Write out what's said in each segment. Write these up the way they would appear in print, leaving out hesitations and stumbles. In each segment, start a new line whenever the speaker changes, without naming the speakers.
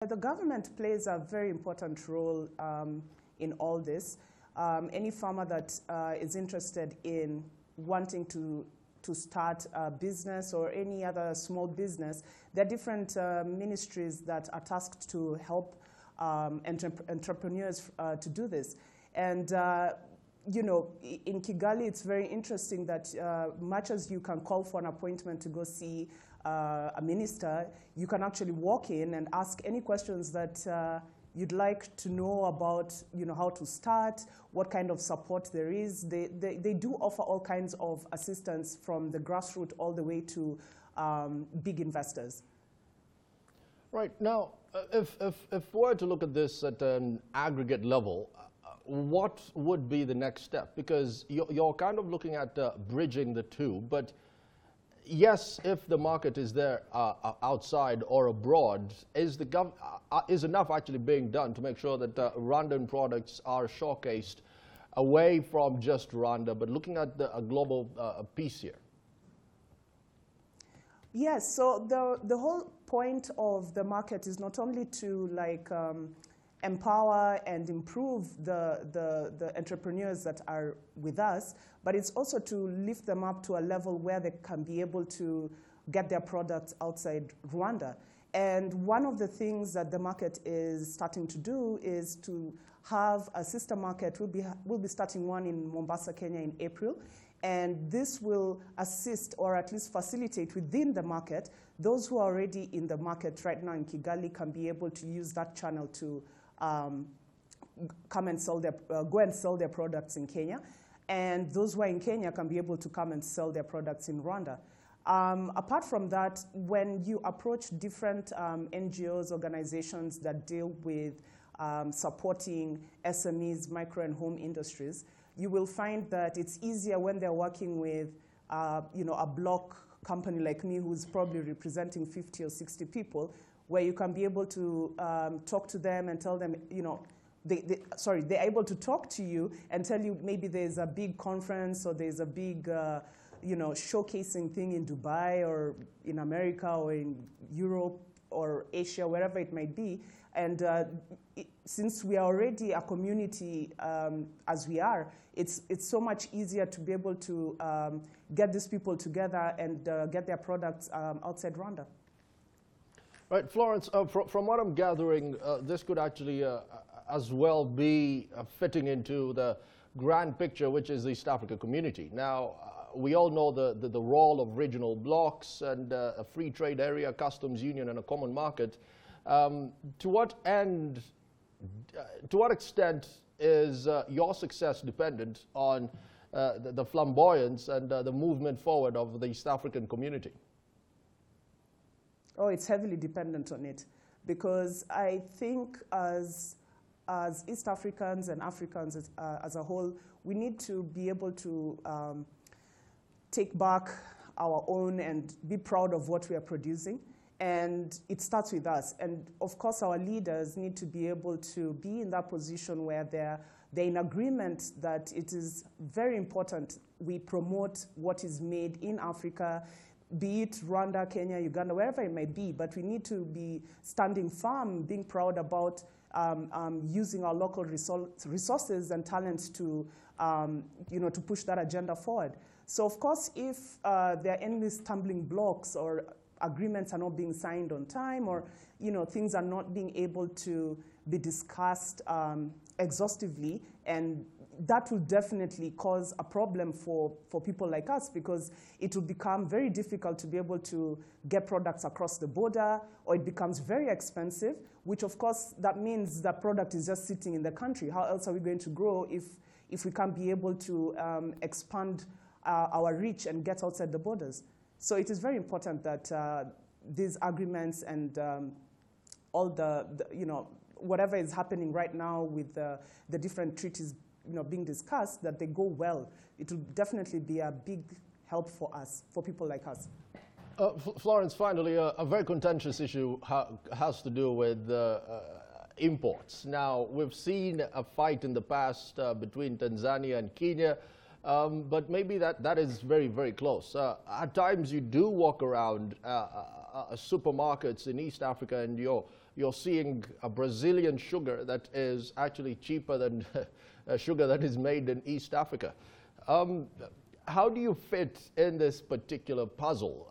The government plays a very important role in all this. Any farmer that is interested in wanting to start a business or any other small business, there are different ministries that are tasked to help entrepreneurs to do this. And you know, in Kigali, it's very interesting that much as you can call for an appointment to go see a minister, you can actually walk in and ask any questions that you'd like to know about, you know, how to start, what kind of support there is. They do offer all kinds of assistance from the grassroots all the way to big investors.
Right. Now, if we're to look at this at an aggregate level, what would be the next step? Because you're kind of looking at bridging the two, but yes, if the market is there outside or abroad, is enough actually being done to make sure that Rwandan products are showcased away from just Rwanda, but looking at a global piece here?
Yes, so the whole point of the market is not only to like empower and improve the entrepreneurs that are with us, but it's also to lift them up to a level where they can be able to get their products outside Rwanda. And one of the things that the market is starting to do is to have a sister market. We'll be starting one in Mombasa, Kenya in April. And this will assist or at least facilitate within the market. Those who are already in the market right now in Kigali can be able to use that channel to come and sell go and sell their products in Kenya. And those who are in Kenya can be able to come and sell their products in Rwanda. Apart from that, when you approach different NGOs, organizations that deal with supporting SMEs, micro and home industries, you will find that it's easier when they're working with you know, a block company like me who's probably representing 50 or 60 people, where you can be able to talk to them and tell them, you know, they're able to talk to you and tell you maybe there's a big conference or there's a big, you know, showcasing thing in Dubai or in America or in Europe or Asia, wherever it might be. And since we are already a community as we are, it's so much easier to be able to get these people together and get their products outside Rwanda.
Right, Florence, from what I'm gathering, this could actually as well be fitting into the grand picture, which is the East Africa community. Now, we all know the role of regional blocks and a free trade area, customs union, and a common market. To what extent is your success dependent on the flamboyance and the movement forward of the East African community?
Oh, it's heavily dependent on it, because I think as East Africans and Africans as a whole, we need to be able to take back our own and be proud of what we are producing. And it starts with us. And of course, our leaders need to be able to be in that position where they're in agreement that it is very important we promote what is made in Africa, be it Rwanda, Kenya, Uganda, wherever it may be. But we need to be standing firm, being proud about using our local resources and talents to, you know, to push that agenda forward. So of course, if there are any stumbling blocks or agreements are not being signed on time, or you know, things are not being able to be discussed exhaustively, and that will definitely cause a problem for people like us, because it will become very difficult to be able to get products across the border, or it becomes very expensive, which of course that means the product is just sitting in the country. How else are we going to grow if we can't be able to expand our reach and get outside the borders? So it is very important that these agreements and all the, you know, whatever is happening right now with the different treaties, you know, being discussed, that they go well. It will definitely be a big help for us, for people like us.
Florence, finally, a very contentious issue has to do with imports. Now, we've seen a fight in the past between Tanzania and Kenya. But maybe that is very, very close. At times you do walk around supermarkets in East Africa and you're you're seeing a Brazilian sugar that is actually cheaper than sugar that is made in East Africa. How do you fit in this particular puzzle?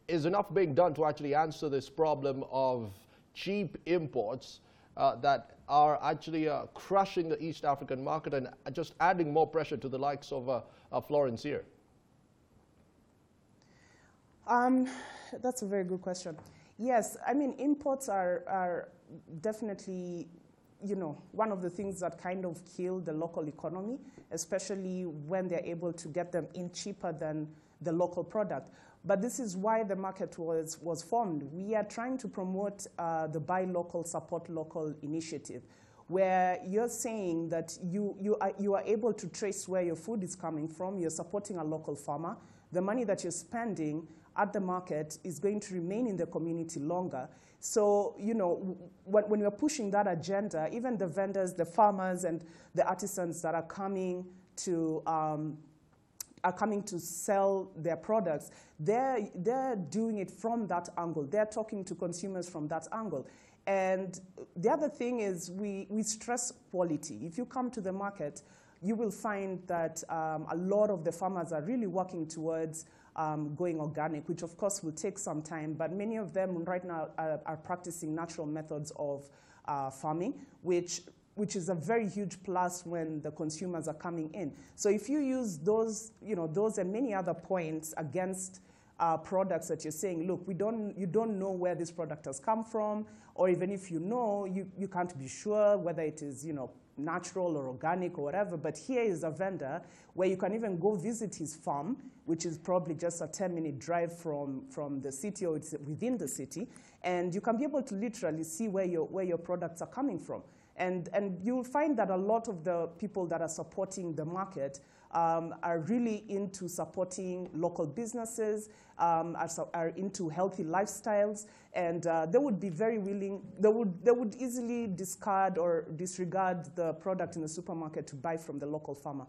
Is enough being done to actually answer this problem of cheap imports that are actually crushing the East African market and just adding more pressure to the likes of Florence here?
That's a very good question. Yes, I mean, imports are definitely, you know, one of the things that kind of kill the local economy, especially when they're able to get them in cheaper than the local product. But this is why the market was formed. We are trying to promote the Buy Local, Support Local initiative, where you're saying that you are able to trace where your food is coming from, you're supporting a local farmer, the money that you're spending at the market is going to remain in the community longer. So, you know, when you're pushing that agenda, even the vendors, the farmers, and the artisans that are coming to sell their products, they're doing it from that angle. They're talking to consumers from that angle. And the other thing is we stress quality. If you come to the market, you will find that a lot of the farmers are really working towards going organic, which of course will take some time, but many of them right now are practicing natural methods of farming, which is a very huge plus when the consumers are coming in. So if you use those, you know, those and many other points against products that you're saying, look, you don't know where this product has come from, or even if you know, you can't be sure whether it is, you know, natural or organic or whatever, but here is a vendor where you can even go visit his farm, which is probably just a 10-minute drive from the city, or it's within the city, and you can be able to literally see where your products are coming from. And you'll find that a lot of the people that are supporting the market are really into supporting local businesses, are into healthy lifestyles, and they would be very willing, they would easily discard or disregard the product in the supermarket to buy from the local farmer.